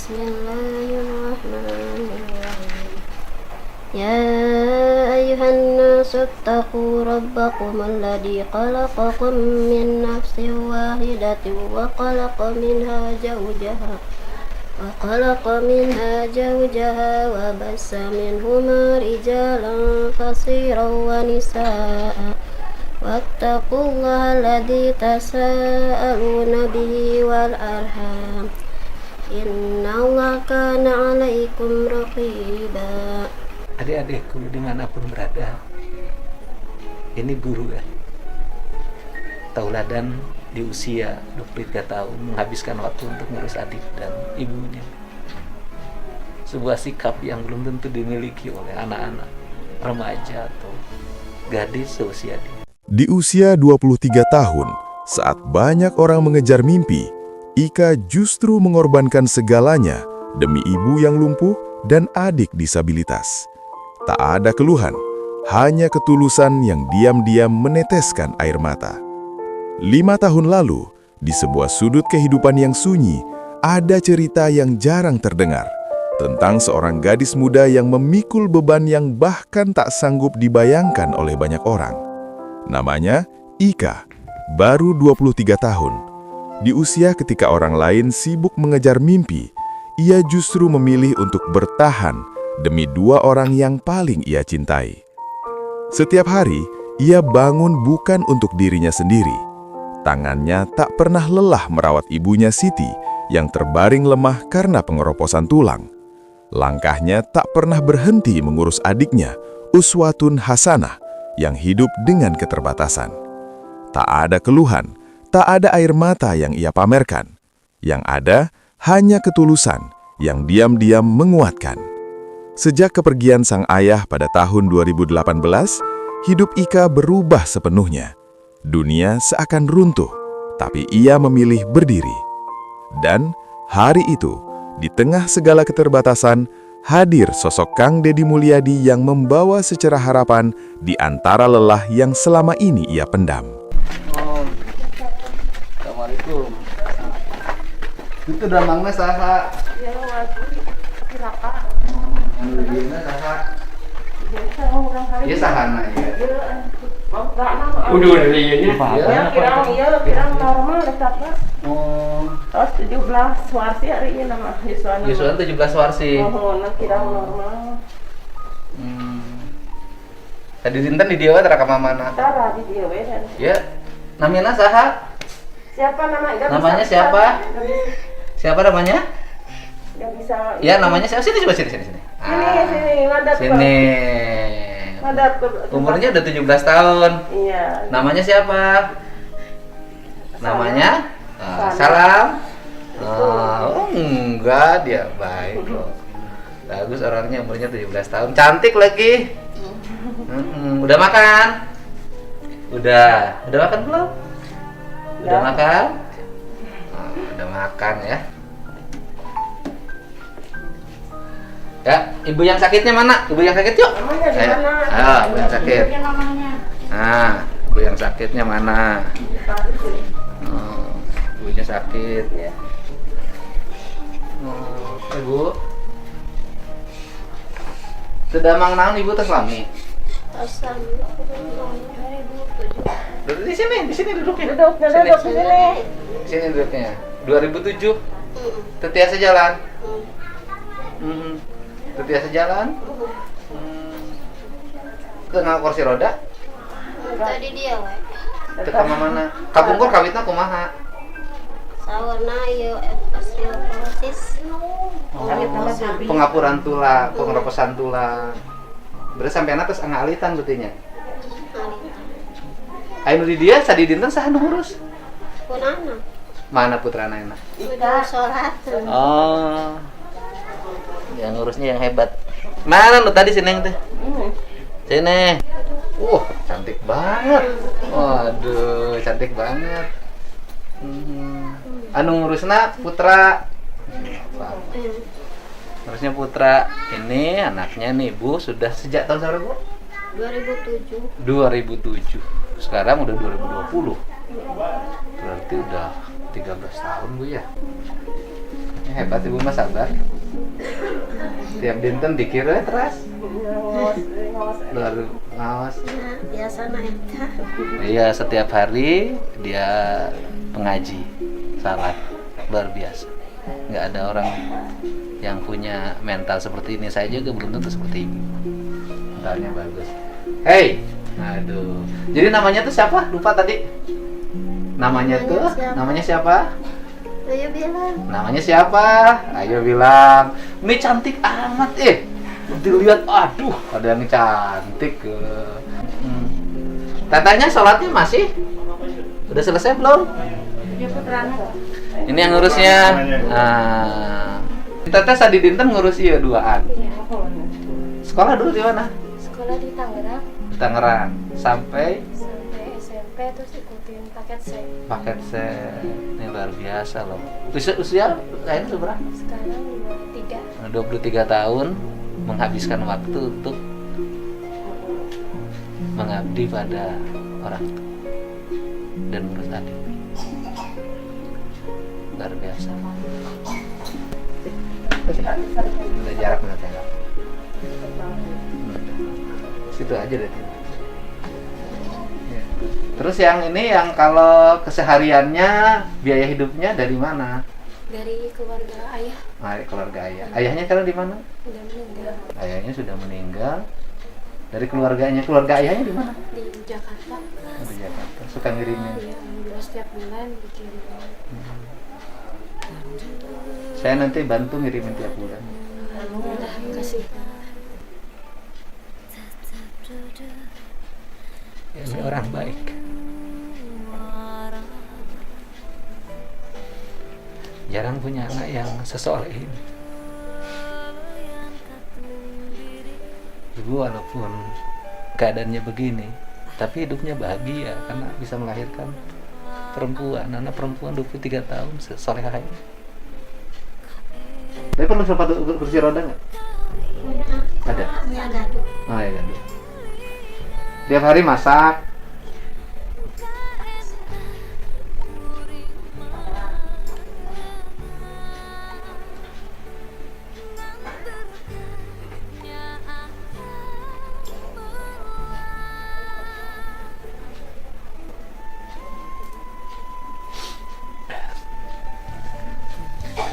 Bismillahirrahmanirrahim. Ya ayuhan nasu attaqu rabbakum alladhi khalaqakum min nafsin wahidatin wa khalaqa minha zawjaha wa bassa minhuma rijalan katsiran wa nisaa'a wattaqullaha alladhi tasaaluna bihi wal arham innallaha kana 'alaikum raqiba. Adik-adikku dimanapun berada, ini guru ya, tauladan di usia 23 tahun menghabiskan waktu untuk ngurus adik dan ibunya. Sebuah sikap yang belum tentu dimiliki oleh anak-anak remaja atau gadis seusia dia. Di usia 23 tahun, saat banyak orang mengejar mimpi, Ika justru mengorbankan segalanya demi ibu yang lumpuh dan adik disabilitas. Tak ada keluhan, hanya ketulusan yang diam-diam meneteskan air mata. 5 tahun lalu, di sebuah sudut kehidupan yang sunyi, ada cerita yang jarang terdengar tentang seorang gadis muda yang memikul beban yang bahkan tak sanggup dibayangkan oleh banyak orang. Namanya Ika, baru 23 tahun. Di usia ketika orang lain sibuk mengejar mimpi, ia justru memilih untuk bertahan demi 2 orang yang paling ia cintai. Setiap hari, ia bangun bukan untuk dirinya sendiri. Tangannya tak pernah lelah merawat ibunya Siti yang terbaring lemah karena pengeroposan tulang. Langkahnya tak pernah berhenti mengurus adiknya, Uswatun Hasanah, yang hidup dengan keterbatasan. Tak ada keluhan, tak ada air mata yang ia pamerkan. Yang ada hanya ketulusan yang diam-diam menguatkan. Sejak kepergian sang ayah pada tahun 2018, hidup Ika berubah sepenuhnya. Dunia seakan runtuh, tapi ia memilih berdiri. Dan hari itu, di tengah segala keterbatasan, hadir sosok Kang Deddy Mulyadi yang membawa secerah harapan di antara lelah yang selama ini ia pendam. Assalamualaikum. Itu damangna saha? Ya, wajib kiraka. Dina saha? Biasa orang hari. Ieu sahana ya. Udah ini. Ya, kirang normal dekatnya. Oh, Terus 17 warsi hari ini nama Yuswan. Yuswan 17 warsi. Oh, kirang normal. Tadi dinten di dia tara ka mamana. Tara di dia we dan. Ya. Namina saha? Siapa namanya? Namanya siapa? Siapa namanya? Gak bisa. Ya, namanya siapa? Sini coba sini. Sini, ngadap. Sini. Ngadap ke. Umurnya udah 17 tahun. Iya. Namanya siapa? Namanya? Salam. Oh, enggak, dia baik kok. Bagus orangnya, umurnya 17 tahun. Cantik lagi. Udah makan? Udah makan belum? Udah makan? Udah makan ya. Ya, ibu yang sakitnya mana? Ibu yang sakit yuk. Namanya di mana? Ayo, ibu yang sakit. Namanya. Nah, ibu yang sakitnya mana? Oh, ibunya sakit. Ya. Oh, ibu. Sedamang naon ibu teh suami? Duduk di sini duduknya. Duduk di sini. Di sini duduknya. 2007. Tetiasa jalan. Tetiasa jalan. Kenal kursi roda? Tadi dia we. Teu ka mana? Kapungkur kawitna kumaha? Sawarna ieu osteoporosis. Pengapuran tulang, pengeroposan tulang. Berarti sampeana tos angalitan beutinya. Anu di dia sadi dinten saha nu ngurus? Punana. Mana putrana enak? Udah sholat. Oh. Yang ngurusnya yang hebat. Mana lu tadi Sineng teh? Sini. Cantik banget. Waduh, cantik banget. Anu ngurusna putra. Ngurusnya putra. Ini anaknya nih, Bu, sudah sejak tahun berapa, Bu? 2007. 2007. Sekarang udah 2020. Berarti udah 13 tahun, Bu ya. Ya, hebat ibu mah sabar. Tiap dinten dikira terus. Ngawas. Luar ngawas. Ya, biasa naik. Iya, setiap hari dia pengaji salat luar biasa. Nggak ada orang yang punya mental seperti ini. Saya juga belum tentu seperti ibu. Mentalnya bagus. Hey, aduh. Jadi namanya tuh siapa? Lupa tadi. Namanya siapa? Ayo bilang. Namanya siapa? Ayo bilang. Ini cantik amat dilihat, aduh, ada yang cantik. Tetehnya sholatnya masih? Udah selesai belum? Dia putra anak. Ini yang ngurusnya. Teteh tadi dinten ngurus iya duaan. Sekolah dulu di mana? Sekolah di Tangerang Di Tangerang. Sampai SMP terus ikutin paket C. paket C. Ini luar biasa loh. Usia kayaknya seberapa? Sekarang 23. 23 tahun menghabiskan waktu untuk mengabdi pada orang tua dan ngurus adik. Luar biasa. Udah jarak udah tengok. Situ aja deh. Ya. Terus yang ini yang kalau kesehariannya biaya hidupnya dari mana? Dari keluarga ayah Keluarga ayah. Ayahnya sekarang di mana? udah meninggal Ayahnya sudah meninggal. Dari keluarga ayahnya di mana? di Jakarta. Di Jakarta. Suka ngirimin. Ya, alhamdulillah setiap bulan bikin. Saya nanti bantu ngirimin tiap bulan. Alhamdulillah kasih. Ini orang baik. Jarang punya anak yang sesoleh ini. Ibu walaupun keadaannya begini, tapi hidupnya bahagia karena bisa melahirkan perempuan. Anak perempuan 23 tahun solehah ini. Tapi perlu sepatu kursi roda nggak? Ada. Ini ada tuh. Oh iya. Tiap hari masak.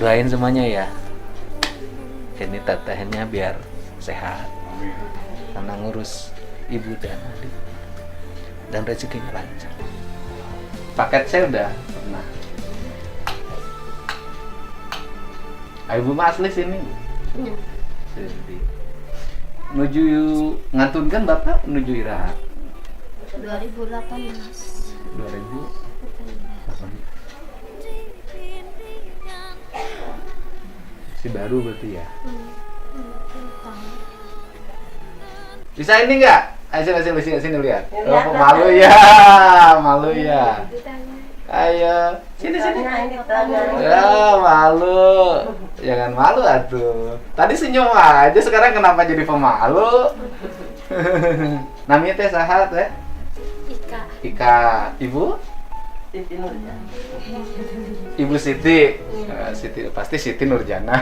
Doain semuanya ya. Ini tetehnya biar sehat. Karena ngurus ibu dan adik. Dan rezekinya lancar. Paket saya udah pernah. Ibu mah asli sini. Ya. Jadi, nuju ngantunkan Bapak nuju Iraha 2018. 2000 si baru berarti ya. Bisa ini enggak? Ayo sini lihat. Oh, malu ya, malu ya. Ayo, sini. Ya, malu. Jangan malu atuh. Tadi senyum aja, sekarang kenapa jadi pemalu? Namanya teh saha teh? Ika. Ibu? Ibu Siti. Siti pasti Siti Nurjana.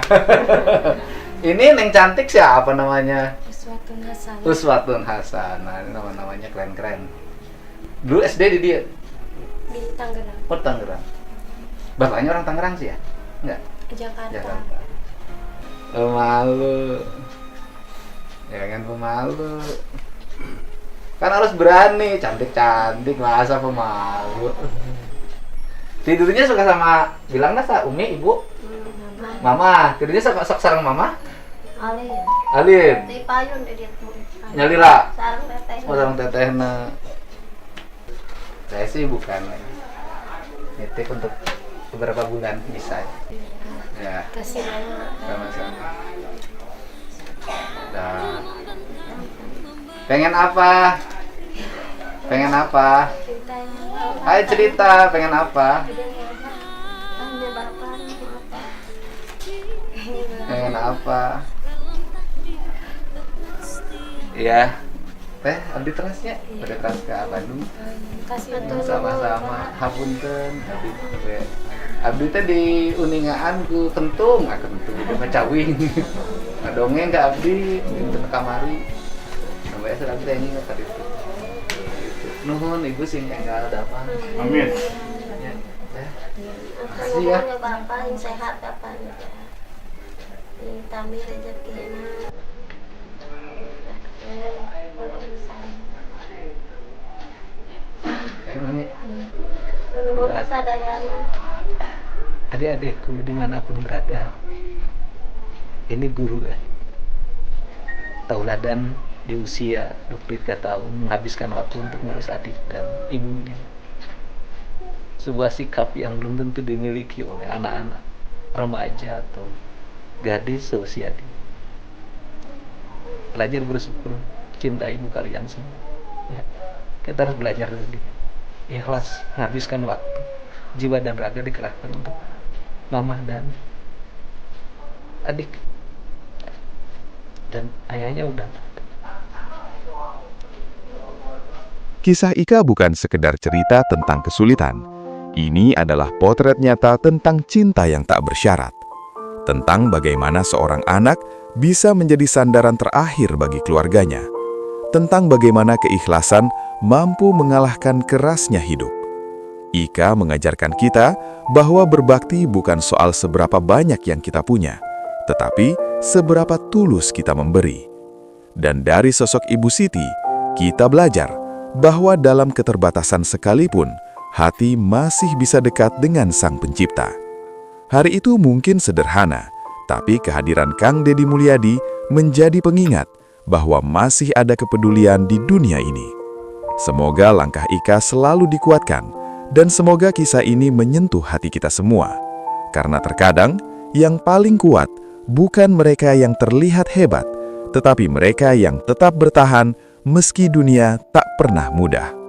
Ini Neng cantik siapa namanya? Uswatun Hasanah. Ini namanya keren-keren. Dulu SD di dia? Di Tangerang. Oh, Tangerang. Bapaknya orang Tangerang sih ya? Enggak? Jakarta. Pemalu. Jangan pemalu. Kan harus berani, cantik-cantik, masa pemalu. Tidurnya suka sama, bilang nasa Umi, Ibu? Mama. Tidurnya suka sarang Mama? Alim. Di payun di dia. Nyalira. Sarang teteh. Oh, sarang tetehna. Saya sih bukan nitip untuk beberapa bulan bisa. Ya. Kasih mama. Sama-sama. Dan pengen apa? Pengen apa? Ceritanya. Ayo cerita, pengen apa? Tanya bapak apa? Pengen apa? Iya. Teh, abdi terasnya. Pada teras ke Bandung. Kasih Betul. mama. Sama-sama. Hapunten, abdi teh. Abdi teh di uningaan ku kentung, kentung di macawing. Ngadongeng ke abdi di kamari. Sampai serang teh ini ka ditu. Nuhun ibu sing enggal dapat. Amin. Ya. Aku Makasih ya. ngomongnya bapak yang sehat kapan ya. Tambah rezekinya. Menurut kesadaran Adik-adikku dimanapun berada, ini guru kan, tauladan di usia 23 tahun menghabiskan waktu untuk mengurus adik dan ibunya. Sebuah sikap yang belum tentu dimiliki oleh anak-anak, remaja atau gadis seusia dia. Belajar bersyukur, cinta ibu kalian semua. Ya, kita harus belajar dari dia. Ikhlas menghabiskan waktu, jiwa dan raga dikerahkan untuk mama dan adik, dan ayahnya udah. Kisah Ika bukan sekedar cerita tentang kesulitan. Ini adalah potret nyata tentang cinta yang tak bersyarat. Tentang bagaimana seorang anak bisa menjadi sandaran terakhir bagi keluarganya. Tentang bagaimana keikhlasan mampu mengalahkan kerasnya hidup. Ika mengajarkan kita bahwa berbakti bukan soal seberapa banyak yang kita punya, tetapi seberapa tulus kita memberi. Dan dari sosok Ibu Siti, kita belajar bahwa dalam keterbatasan sekalipun, hati masih bisa dekat dengan Sang Pencipta. Hari itu mungkin sederhana, tapi kehadiran Kang Deddy Mulyadi menjadi pengingat bahwa masih ada kepedulian di dunia ini. Semoga langkah Ika selalu dikuatkan, dan semoga kisah ini menyentuh hati kita semua. Karena terkadang, yang paling kuat bukan mereka yang terlihat hebat, tetapi mereka yang tetap bertahan meski dunia tak pernah mudah.